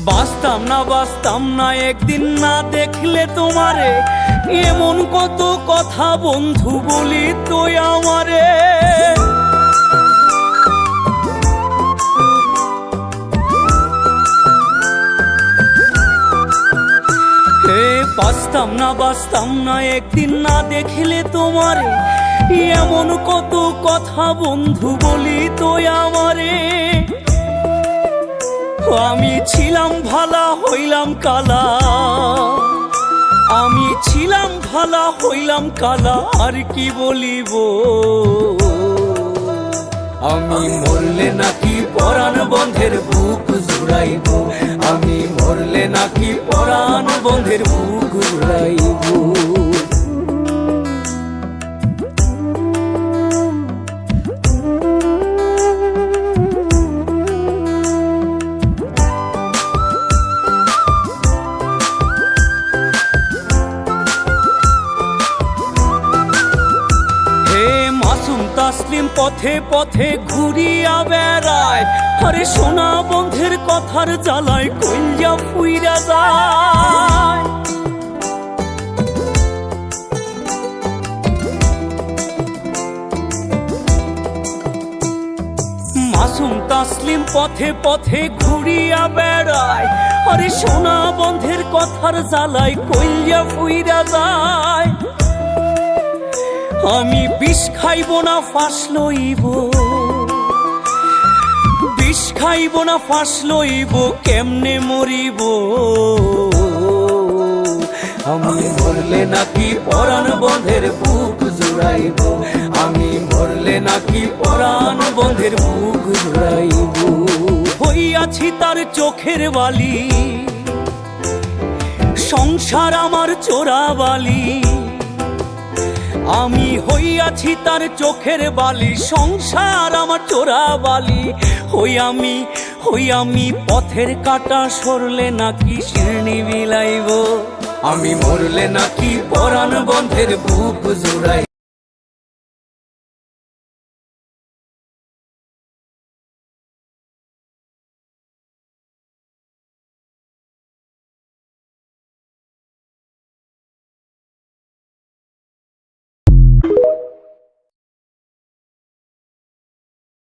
বাঁচতাম না একদিন না দেখলে তোমারে, এমন কত কথা বন্ধু বলি তুই আমারে। বাঁচতাম না একদিন না দেখলে তোমারে, এমন কত কথা বন্ধু বলি তুই আমারে। আমি ছিলাম ভালা হইলাম কালা, আমি ছিলাম ভালা হইলাম কালা, আর কি বলিব। আমি মরলে নাকি পরাণ বন্ধের বুক জুড়াইব, আমি মরলে নাকি পরাণ বন্ধের বুক জুড়াইব। তাসলিম পথে পথে ঘুরিয়া বেড়ায়, আরে সোনা বন্ধের কথার জ্বালায় কইয়া ফুইরা যায়। মাসুম তাসলিম পথে পথে ঘুরিয়া বেড়ায়, আরে সোনা বন্ধের কথার জ্বালায় কইয়া ফুইরা যায়। আমি বিষ খাইব না ফাঁস লইব, বিষ খাইব না ফাঁস লইব, কেমনে মরিব। আমি মরলে নাকি পরাণ বন্ধের বুক জুড়াইব, আমি মরলে নাকি পরাণ বন্ধের বুক জুড়াইব। হইয়াছি তার চোখের বালি, সংসার আমার চোরা বালি। আমি হইয়াছি তার চোখের বালি, সংসার আমার চোরা বালি। হই আমি পথের কাটা, সরলে নাকি শিরনি বিলাইব। আমি মরলে নাকি পরাণ বন্ধের বুক জুড়াই।